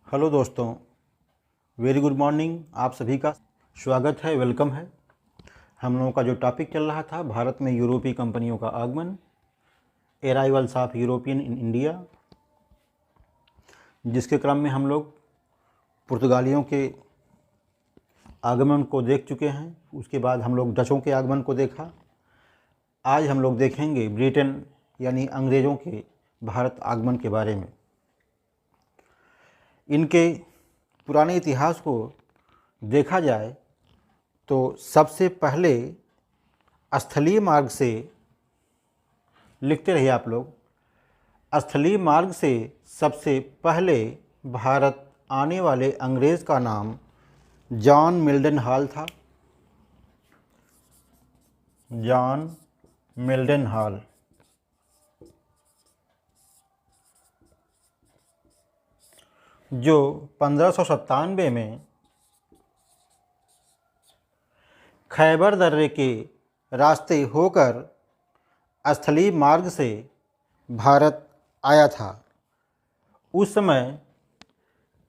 Hello दोस्तों, very good morning. आप सभी का स्वागत है, वेलकम है। हम लोगों का जो टॉपिक चल रहा था, भारत में यूरोपीय कंपनियों का आगमन, arrivals of European in India, जिसके क्रम में हम लोग पुर्तगालियों के आगमन को देख चुके हैं। उसके बाद हम लोग डचों के आगमन को देखा। आज हम लोग देखेंगे ब्रिटेन यानी अंग्रेज़ों के भारत आगमन के बारे में। इनके पुराने इतिहास को देखा जाए तो सबसे पहले स्थलीय मार्ग से, लिखते रहिए आप लोग, स्थलीय मार्ग से सबसे पहले भारत आने वाले अंग्रेज़ का नाम जॉन मिल्डन हॉल था। John Mildenhall. जो 1597 में खैबर दर्रे के रास्ते होकर स्थलीय मार्ग से भारत आया था। उस समय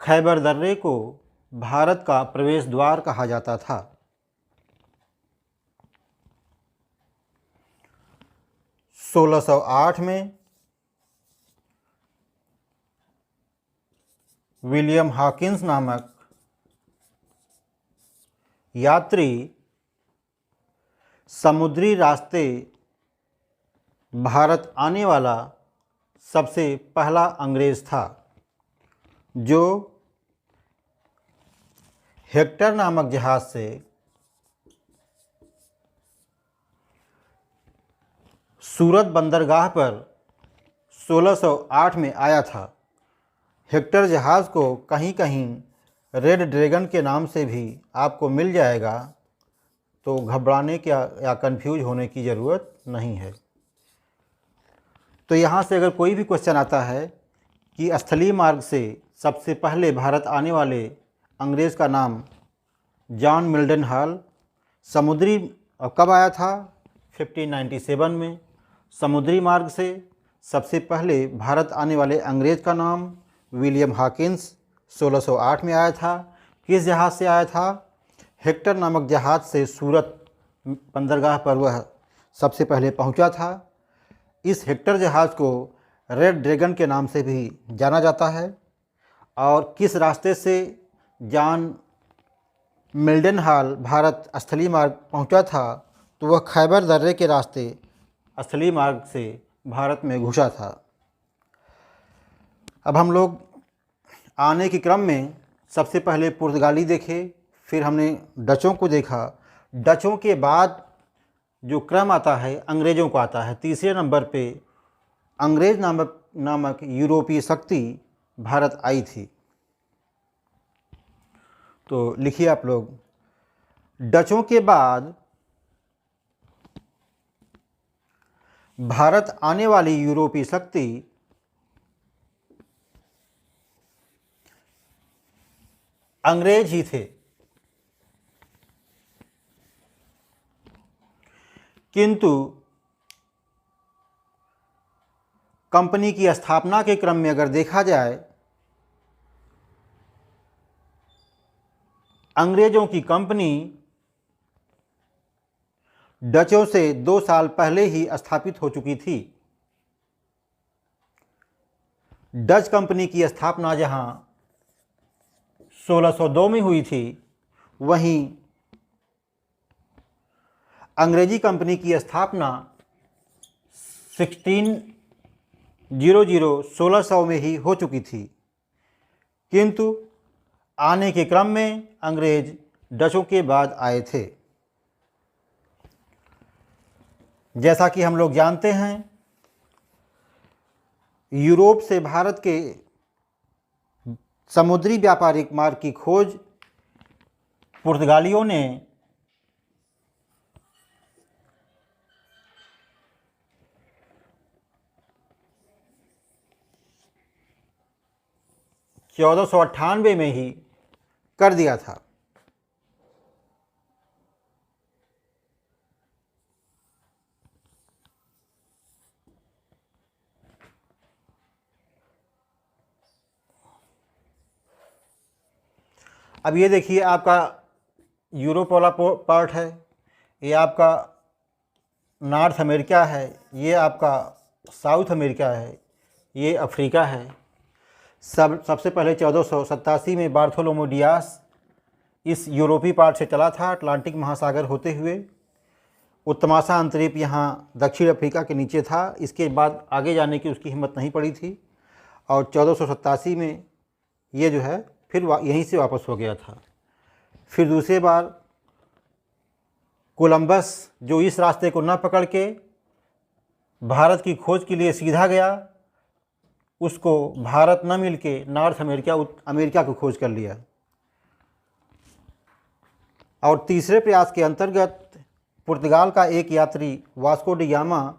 खैबर दर्रे को भारत का प्रवेश द्वार कहा जाता था। सोलह सौ आठ में विलियम हॉकिंस नामक यात्री समुद्री रास्ते भारत आने वाला सबसे पहला अंग्रेज़ था, जो हेक्टर नामक जहाज़ से सूरत बंदरगाह पर 1608 में आया था। हेक्टर जहाज़ को कहीं कहीं रेड ड्रैगन के नाम से भी आपको मिल जाएगा, तो घबराने के या कंफ्यूज होने की ज़रूरत नहीं है। तो यहाँ से अगर कोई भी क्वेश्चन आता है कि स्थलीय मार्ग से सबसे पहले भारत आने वाले अंग्रेज़ का नाम जॉन मिल्डन हॉल, समुद्री कब आया था? 1597 में। समुद्री मार्ग से सबसे पहले भारत आने वाले अंग्रेज़ का नाम विलियम हॉकिंस 1608 में आया था। किस जहाज़ से आया था? हेक्टर नामक जहाज़ से सूरत बंदरगाह पर वह सबसे पहले पहुंचा था। इस हेक्टर जहाज़ को रेड ड्रैगन के नाम से भी जाना जाता है। और किस रास्ते से जॉन मिल्डन हॉल भारत स्थलीय मार्ग पहुंचा था? तो वह खैबर दर्रे के रास्ते स्थलीय मार्ग से भारत में घुसा था। अब हम लोग आने के क्रम में सबसे पहले पुर्तगाली देखे, फिर हमने डचों को देखा। डचों के बाद जो क्रम आता है अंग्रेज़ों को आता है। तीसरे नंबर पे अंग्रेज़ नामक यूरोपीय शक्ति भारत आई थी। तो लिखिए आप लोग, डचों के बाद भारत आने वाली यूरोपीय शक्ति अंग्रेज ही थे, किंतु कंपनी की स्थापना के क्रम में अगर देखा जाए, अंग्रेजों की कंपनी डचों से 2 साल पहले ही स्थापित हो चुकी थी। डच कंपनी की स्थापना जहां 1602 में हुई थी, वहीं अंग्रेजी कंपनी की स्थापना 1600 में ही हो चुकी थी। किंतु आने के क्रम में अंग्रेज डचों के बाद आए थे। जैसा कि हम लोग जानते हैं, यूरोप से भारत के समुद्री व्यापारिक मार्ग की खोज पुर्तगालियों ने 1498 में ही कर दिया था। अब ये देखिए आपका यूरोप वाला पार्ट है, ये आपका नॉर्थ अमेरिका है, ये आपका साउथ अमेरिका है, ये अफ्रीका है। सबसे पहले 1487 में बार्थोलोमो डियास इस यूरोपीय पार्ट से चला था अटलांटिक महासागर होते हुए। उत्तमाशा अंतरीप यहाँ दक्षिण अफ्रीका के नीचे था। इसके बाद आगे जाने की उसकी हिम्मत नहीं पड़ी थी और 1487 में ये जो है फिर यहीं से वापस हो गया था। फिर दूसरी बार कोलंबस जो इस रास्ते को न पकड़ के भारत की खोज के लिए सीधा गया, उसको भारत न मिल के नॉर्थ अमेरिका को खोज कर लिया। और तीसरे प्रयास के अंतर्गत पुर्तगाल का एक यात्री वास्को डी गामा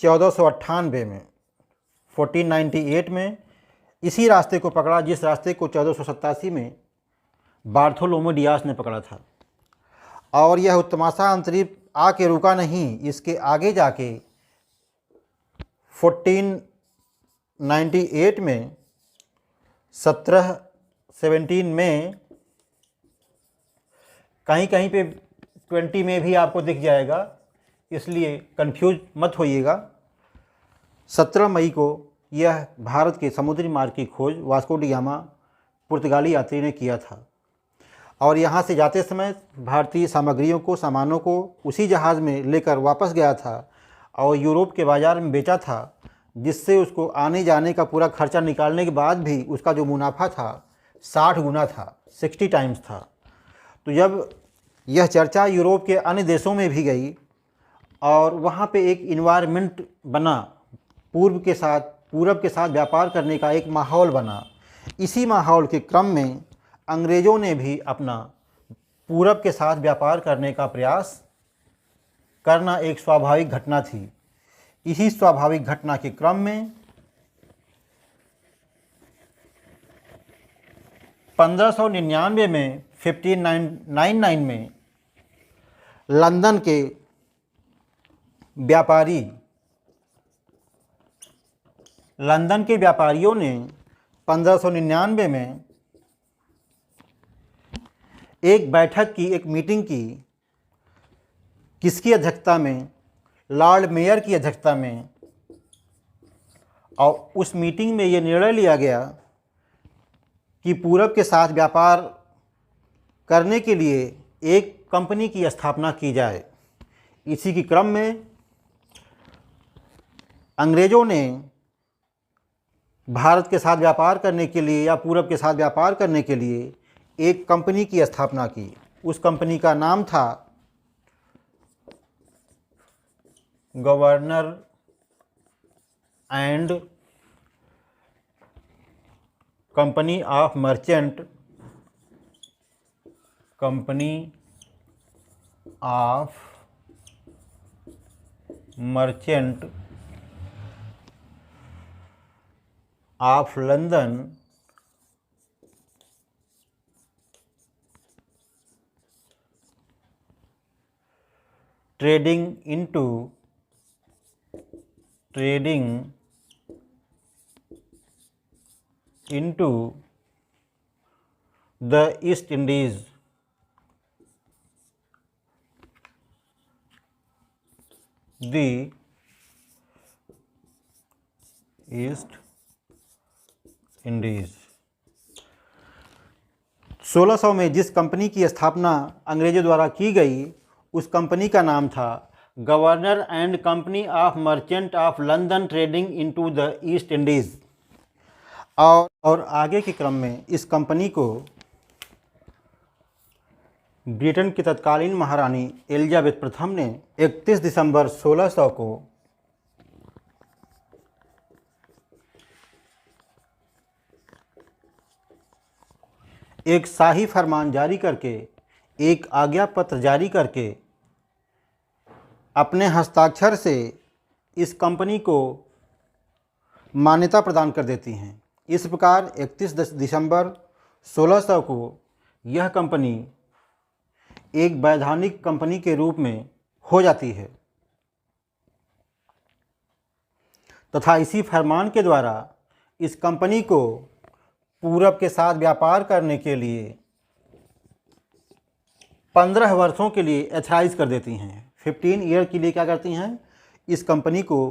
1498 में 1498 में इसी रास्ते को पकड़ा जिस रास्ते को 1487 में बार्थोलोमो डियास ने पकड़ा था। और यह उत्तमाशा अंतरीप आके रुका नहीं, इसके आगे जाके 1498 में 17 में कहीं कहीं पे 20 में भी आपको दिख जाएगा, इसलिए कंफ्यूज मत होइएगा। 17 मई को यह भारत के समुद्री मार्ग की खोज वास्को डी गामा पुर्तगाली यात्री ने किया था और यहाँ से जाते समय भारतीय सामग्रियों को, सामानों को उसी जहाज़ में लेकर वापस गया था और यूरोप के बाज़ार में बेचा था, जिससे उसको आने जाने का पूरा खर्चा निकालने के बाद भी उसका जो मुनाफा था 60 गुना था, 60 टाइम्स था। तो जब यह चर्चा यूरोप के अन्य देशों में भी गई और वहाँ पे एक इन्वायरमेंट बना, पूरब के साथ व्यापार करने का एक माहौल बना। इसी माहौल के क्रम में अंग्रेज़ों ने भी अपना पूरब के साथ व्यापार करने का प्रयास करना एक स्वाभाविक घटना थी। इसी स्वाभाविक घटना के क्रम में 1599 में 1599 में लंदन के व्यापारियों ने 1599 में एक बैठक की, एक मीटिंग की। किसकी अध्यक्षता में? लॉर्ड मेयर की अध्यक्षता में। और उस मीटिंग में ये निर्णय लिया गया कि पूरब के साथ व्यापार करने के लिए एक कंपनी की स्थापना की जाए। इसी के क्रम में अंग्रेज़ों ने भारत के साथ व्यापार करने के लिए या पूरब के साथ व्यापार करने के लिए एक कंपनी की स्थापना की। उस कंपनी का नाम था governor and company of merchant of London trading into the East Indies, the East Indies। 1600 में जिस कंपनी की स्थापना अंग्रेजों द्वारा की गई, उस कंपनी का नाम था governor and company of merchant of London trading into the East Indies. और आगे के क्रम में इस कंपनी को ब्रिटेन की तत्कालीन महारानी एलिजाबेथ प्रथम ने 31 दिसंबर 1600 को एक शाही फरमान जारी करके, एक आज्ञा पत्र जारी करके अपने हस्ताक्षर से इस कंपनी को मान्यता प्रदान कर देती हैं। इस प्रकार 31 दिसंबर 1600 को यह कंपनी एक वैधानिक कंपनी के रूप में हो जाती है तथा इसी फरमान के द्वारा इस कंपनी को पूरब के साथ व्यापार करने के लिए 15 वर्षों के लिए एथराइज कर देती हैं। 15 ईयर के लिए क्या करती हैं, इस कंपनी को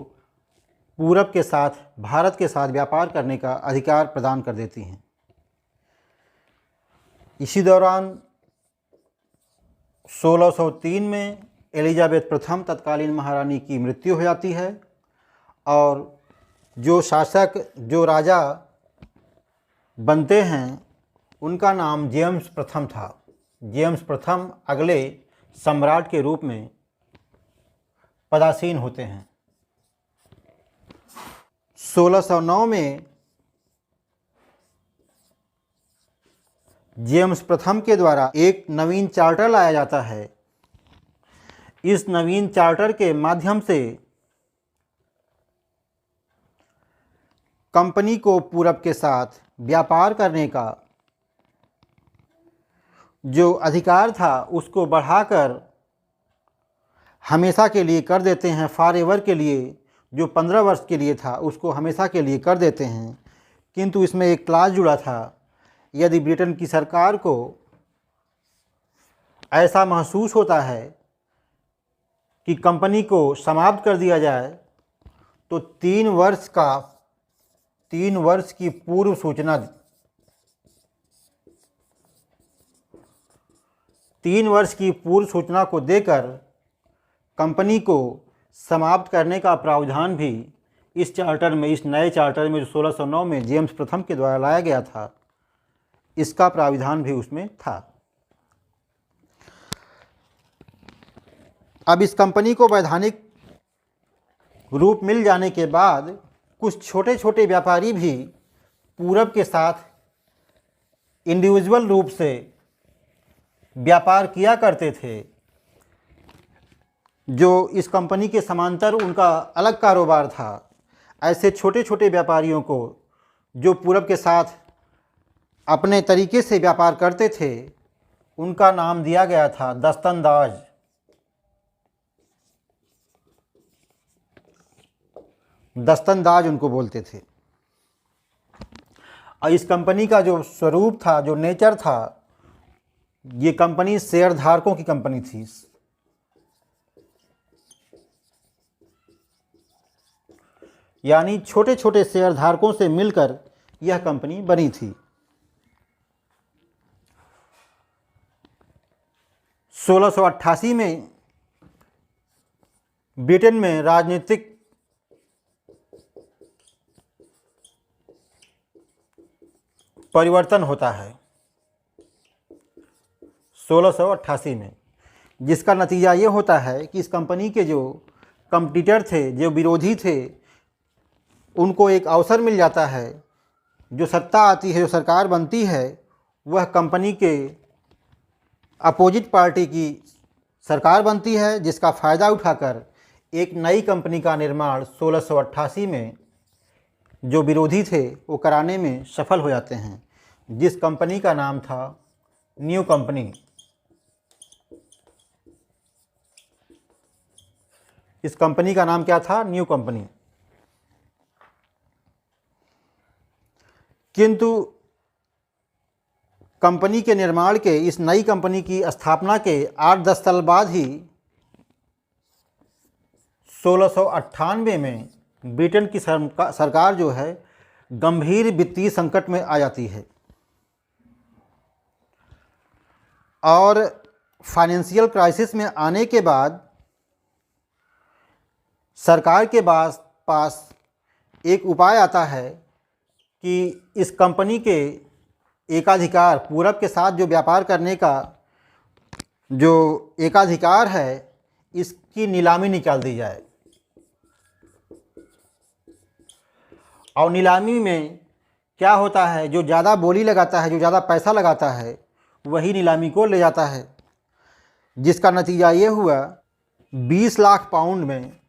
पूरब के साथ, भारत के साथ व्यापार करने का अधिकार प्रदान कर देती हैं। इसी दौरान 1603 में एलिजाबेथ प्रथम तत्कालीन महारानी की मृत्यु हो जाती है और जो शासक, जो राजा बनते हैं, उनका नाम जेम्स प्रथम था। जेम्स प्रथम अगले सम्राट के रूप में पदासीन होते हैं। 1609 में जेम्स प्रथम के द्वारा एक नवीन चार्टर लाया जाता है। इस नवीन चार्टर के माध्यम से कंपनी को पूरब के साथ व्यापार करने का जो अधिकार था उसको बढ़ाकर हमेशा के लिए कर देते हैं। फॉर एवर के लिए, जो 15 वर्ष के लिए था उसको हमेशा के लिए कर देते हैं। किंतु इसमें एक क्लाज जुड़ा था, यदि ब्रिटेन की सरकार को ऐसा महसूस होता है कि कंपनी को समाप्त कर दिया जाए तो 3 वर्ष की पूर्व सूचना 3 वर्ष की पूर्व सूचना को देकर कंपनी को समाप्त करने का प्रावधान भी इस चार्टर में, इस नए चार्टर में जो 1609 में जेम्स प्रथम के द्वारा लाया गया था, इसका प्राविधान भी उसमें था। अब इस कंपनी को वैधानिक रूप मिल जाने के बाद कुछ छोटे छोटे व्यापारी भी पूरब के साथ इंडिविजुअल रूप से व्यापार किया करते थे, जो इस कंपनी के समांतर उनका अलग कारोबार था। ऐसे छोटे छोटे व्यापारियों को जो पूरब के साथ अपने तरीके से व्यापार करते थे, उनका नाम दिया गया था दस्तंदाज। दस्तंदाज उनको बोलते थे। और इस कंपनी का जो स्वरूप था, जो नेचर था, ये कंपनी शेयरधारकों की कंपनी थी। यानी छोटे छोटे शेयरधारकों से मिलकर यह कंपनी बनी थी। 1688 में ब्रिटेन में राजनीतिक परिवर्तन होता है। 1688 में, जिसका नतीजा ये होता है कि इस कंपनी के जो कंपटीटर थे, जो विरोधी थे, उनको एक अवसर मिल जाता है। जो सत्ता आती है, जो सरकार बनती है, वह कंपनी के अपोजिट पार्टी की सरकार बनती है, जिसका फ़ायदा उठाकर एक नई कंपनी का निर्माण 1688 में जो विरोधी थे वो कराने में सफल हो जाते हैं, जिस कंपनी का नाम था न्यू कंपनी। इस कंपनी का नाम क्या था? New company. किंतु कंपनी के निर्माण के, इस नई कंपनी की स्थापना के 8-10 साल बाद ही 1698 में ब्रिटेन की सरकार जो है गंभीर वित्तीय संकट में आ जाती है और फाइनेंशियल क्राइसिस में आने के बाद सरकार के पास एक उपाय आता है कि इस कंपनी के एकाधिकार, पूरब के साथ जो व्यापार करने का जो एकाधिकार है, इसकी नीलामी निकाल दी जाए। और नीलामी में क्या होता है, जो ज़्यादा बोली लगाता है, जो ज़्यादा पैसा लगाता है, वही नीलामी को ले जाता है। जिसका नतीजा ये हुआ 20 लाख पाउंड में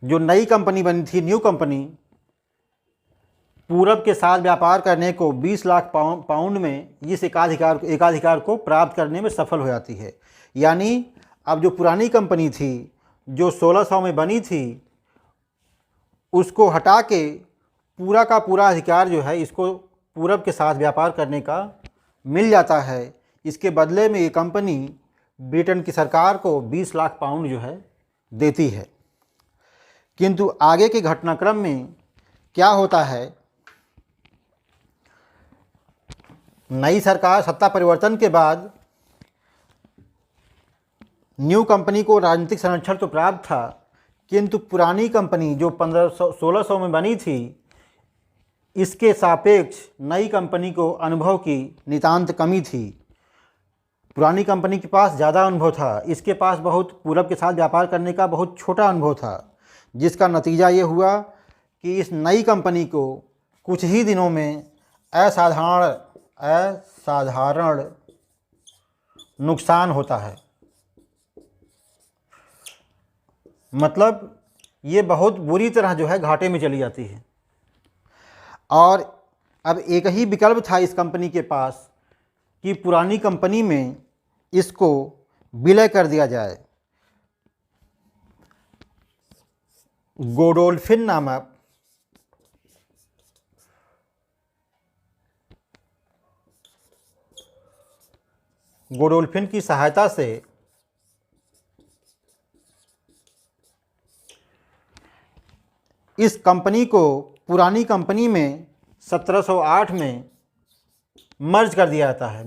जो नई कंपनी बनी थी, न्यू कंपनी, पूरब के साथ व्यापार करने को 20 लाख पाउंड में इस एकाधिकार को प्राप्त करने में सफल हो जाती है। यानी अब जो पुरानी कंपनी थी, जो 1600 में बनी थी, उसको हटा के पूरा का पूरा अधिकार जो है इसको पूरब के साथ व्यापार करने का मिल जाता है। इसके बदले में ये कंपनी ब्रिटेन की सरकार को 20 लाख पाउंड जो है देती है। किंतु आगे के घटनाक्रम में क्या होता है, नई सरकार सत्ता परिवर्तन के बाद न्यू कंपनी को राजनीतिक संरक्षण तो प्राप्त था, किंतु पुरानी कंपनी जो 1600 में बनी थी, इसके सापेक्ष नई कंपनी को अनुभव की नितांत कमी थी। पुरानी कंपनी के पास ज़्यादा अनुभव था, इसके पास बहुत पूरब के साथ व्यापार करने का बहुत छोटा अनुभव था, जिसका नतीजा ये हुआ कि इस नई कंपनी को कुछ ही दिनों में असाधारण नुकसान होता है। मतलब ये बहुत बुरी तरह जो है घाटे में चली जाती है। और अब एक ही विकल्प था इस कंपनी के पास कि पुरानी कंपनी में इसको विलय कर दिया जाए। गोडोल्फिन नामक गोडोल्फिन की सहायता से इस कंपनी को पुरानी कंपनी में 1708 में मर्ज कर दिया जाता है।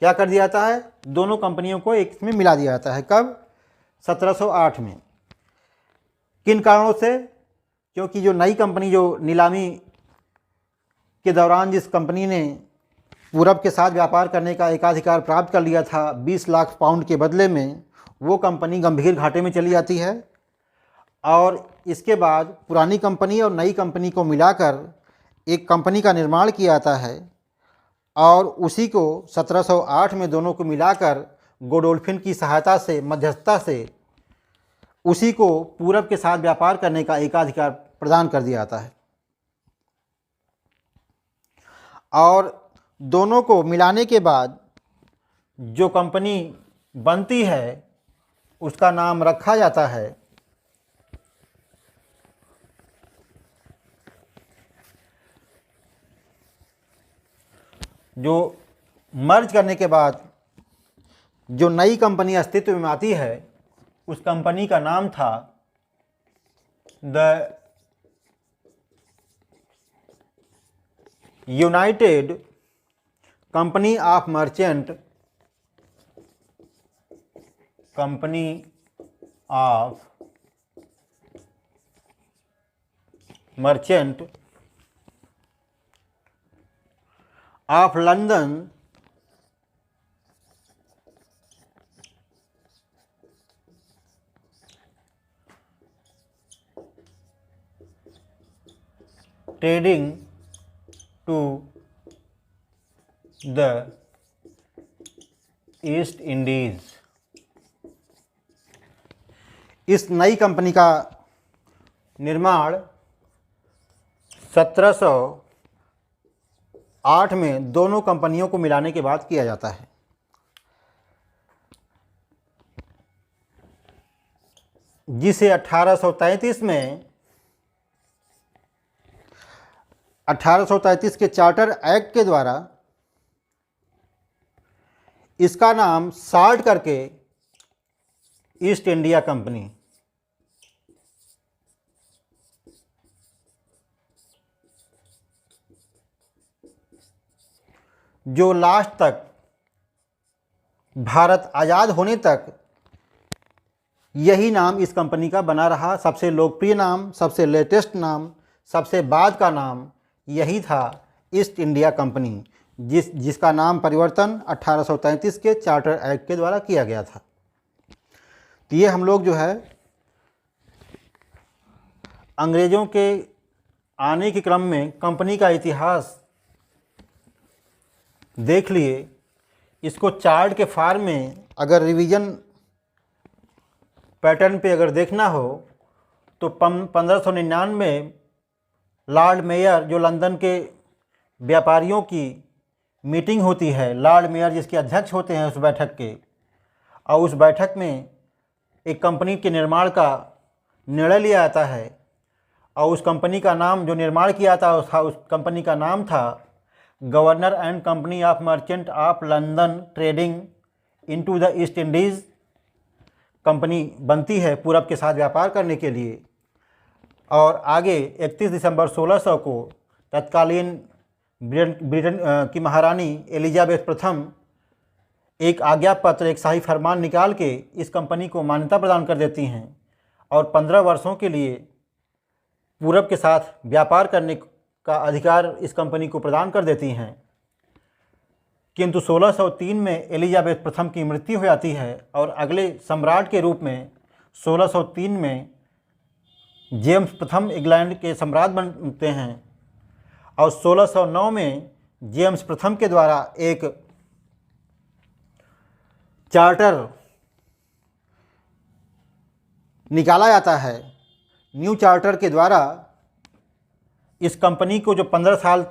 क्या कर दिया जाता है? दोनों कंपनियों को एक में मिला दिया जाता है। कब? 1708 में। किन कारणों से? क्योंकि जो नई कंपनी जो नीलामी के दौरान जिस कंपनी ने पूरब के साथ व्यापार करने का एकाधिकार प्राप्त कर लिया था 20 लाख पाउंड के बदले में, वो कंपनी गंभीर घाटे में चली जाती है। और इसके बाद पुरानी कंपनी और नई कंपनी को मिलाकर एक कंपनी का निर्माण किया जाता है और उसी को 1708 में दोनों को मिलाकर गोडोल्फिन की सहायता से, मध्यस्थता से उसी को पूरब के साथ व्यापार करने का एकाधिकार प्रदान कर दिया जाता है। और दोनों को मिलाने के बाद जो कंपनी बनती है उसका नाम रखा जाता है जो मर्ज करने के बाद जो नई कंपनी अस्तित्व में आती है उस कंपनी का नाम था the united company of merchant of London trading to the East Indies. इस नई कंपनी का निर्माण 1708 में दोनों कंपनियों को मिलाने के बाद किया जाता है। जिसे 1833 के चार्टर एक्ट के द्वारा इसका नाम साल्ट करके ईस्ट इंडिया कंपनी, जो लास्ट तक भारत आज़ाद होने तक यही नाम इस कंपनी का बना रहा। सबसे लोकप्रिय नाम, सबसे लेटेस्ट नाम, सबसे बाद का नाम यही था ईस्ट इंडिया कंपनी, जिसका नाम परिवर्तन 1833 के चार्टर एक्ट के द्वारा किया गया था। तो ये हम लोग जो है अंग्रेज़ों के आने के क्रम में कंपनी का इतिहास देख लिए। इसको चार्ट के फॉर्म में अगर रिवीजन पैटर्न पे अगर देखना हो तो 1599 में लॉर्ड मेयर, जो लंदन के व्यापारियों की मीटिंग होती है, लॉर्ड मेयर जिसके अध्यक्ष होते हैं उस बैठक के, और उस बैठक में एक कंपनी के निर्माण का निर्णय लिया जाता है और उस कंपनी का नाम जो निर्माण किया था उस कंपनी का नाम था governor and company of merchant of London trading into the East Indies. Company बनती है पूरब के साथ व्यापार करने के लिए। और आगे 31 दिसंबर 1600 को तत्कालीन ब्रिटेन की महारानी एलिजाबेथ प्रथम एक आज्ञा पत्र, एक शाही फरमान निकाल के इस कंपनी को मान्यता प्रदान कर देती हैं और 15 वर्षों के लिए पूरब के साथ व्यापार करने का अधिकार इस कंपनी को प्रदान कर देती हैं। किंतु 1603 में एलिजाबेथ प्रथम की मृत्यु हो जाती है और अगले सम्राट के रूप में 1603 में जेम्स प्रथम इंग्लैंड के सम्राट बनते हैं और 1609 में जेम्स प्रथम के द्वारा एक चार्टर निकाला जाता है। न्यू चार्टर के द्वारा इस कंपनी को जो 15 साल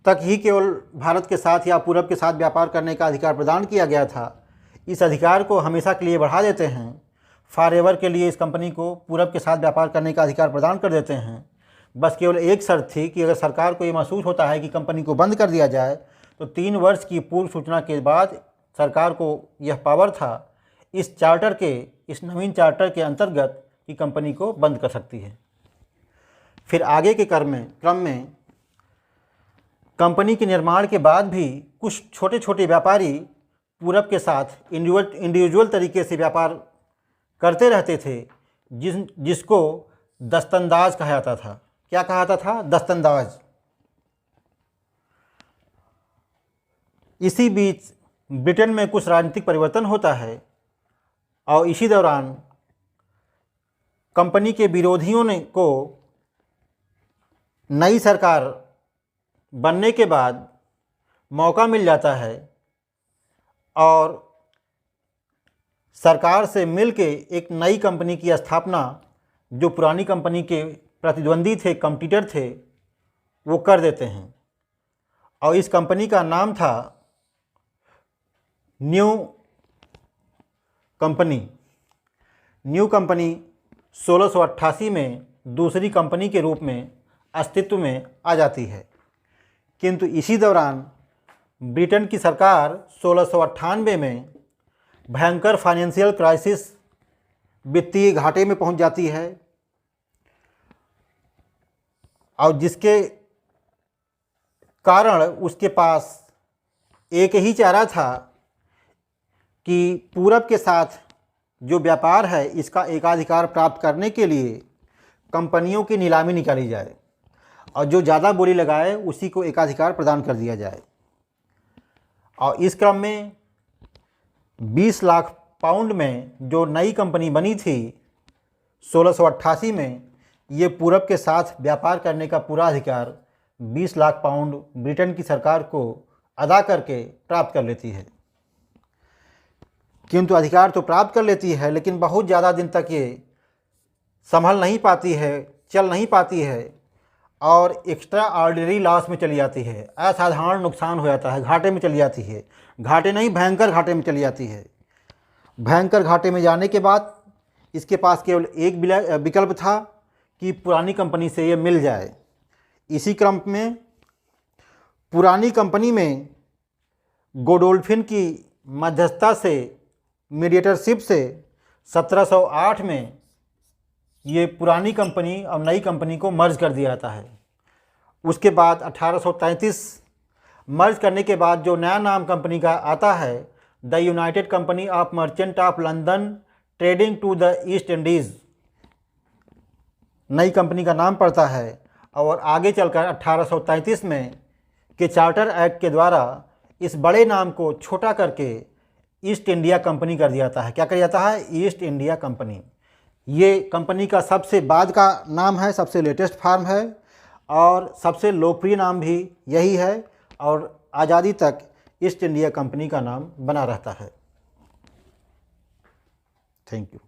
तक ही केवल भारत के साथ या पूरब के साथ व्यापार करने का अधिकार प्रदान किया गया था, इस अधिकार को हमेशा के लिए बढ़ा देते हैं। फॉर एवर के लिए इस कंपनी को पूरब के साथ व्यापार करने का अधिकार प्रदान कर देते हैं। बस केवल एक शर्त थी कि अगर सरकार को ये महसूस होता है कि कंपनी को बंद कर दिया जाए तो 3 वर्ष की पूर्व सूचना के बाद सरकार को यह पावर था इस चार्टर के, इस नवीन चार्टर के अंतर्गत कि कंपनी को बंद कर सकती है। फिर आगे के क्रम में कंपनी के निर्माण के बाद भी कुछ छोटे छोटे व्यापारी पूरब के साथ इंडिविजुअल तरीके से व्यापार करते रहते थे, जिसको दस्तंदाज कहा जाता था। क्या कहा जाता था? दस्तंदाज। इसी बीच ब्रिटेन में कुछ राजनीतिक परिवर्तन होता है और इसी दौरान कंपनी के विरोधियों को नई सरकार बनने के बाद मौका मिल जाता है और सरकार से मिलके एक नई कंपनी की स्थापना, जो पुरानी कंपनी के प्रतिद्वंदी थे, कॉम्पिटिटर थे, वो कर देते हैं और इस कंपनी का नाम था न्यू कंपनी। न्यू कंपनी 1688 में दूसरी कंपनी के रूप में अस्तित्व में आ जाती है। किंतु इसी दौरान ब्रिटेन की सरकार 1698 में भयंकर फाइनेंशियल क्राइसिस, वित्तीय घाटे में पहुंच जाती है और जिसके कारण उसके पास एक ही चारा था कि पूरब के साथ जो व्यापार है इसका एकाधिकार प्राप्त करने के लिए कंपनियों की नीलामी निकाली जाए और जो ज़्यादा बोली लगाए उसी को एकाधिकार प्रदान कर दिया जाए। और इस क्रम में 20 लाख पाउंड में जो नई कंपनी बनी थी 1688 में, ये पूरब के साथ व्यापार करने का पूरा अधिकार 20 लाख पाउंड ब्रिटेन की सरकार को अदा करके प्राप्त कर लेती है। किंतु अधिकार तो प्राप्त कर लेती है लेकिन बहुत ज़्यादा दिन तक ये संभल नहीं पाती है, चल नहीं पाती है और एक्स्ट्रा ऑर्डिनरी लॉस में चली जाती है। असाधारण नुकसान हो जाता है, घाटे में चली जाती है। घाटे नहीं, भयंकर घाटे में चली जाती है। भयंकर घाटे में जाने के बाद इसके पास केवल एक विकल्प था कि पुरानी कंपनी से ये मिल जाए। इसी क्रम में पुरानी कंपनी में गोडोल्फिन की मध्यस्थता से, मीडिएटरशिप से 1708 में ये पुरानी कंपनी और नई कंपनी को मर्ज कर दिया जाता है। उसके बाद 1833 मर्ज करने के बाद जो नया नाम कंपनी का आता है, the united company of merchant of London trading to the East Indies, नई कंपनी का नाम पड़ता है। और आगे चलकर 1833 में के चार्टर एक्ट के द्वारा इस बड़े नाम को छोटा करके ईस्ट इंडिया कंपनी कर दिया जाता है। क्या कर दिया जाता है? East India company. ये कंपनी का सबसे बाद का नाम है, सबसे लेटेस्ट फॉर्म है और सबसे लोकप्रिय नाम भी यही है और आज़ादी तक ईस्ट इंडिया कंपनी का नाम बना रहता है। Thank you.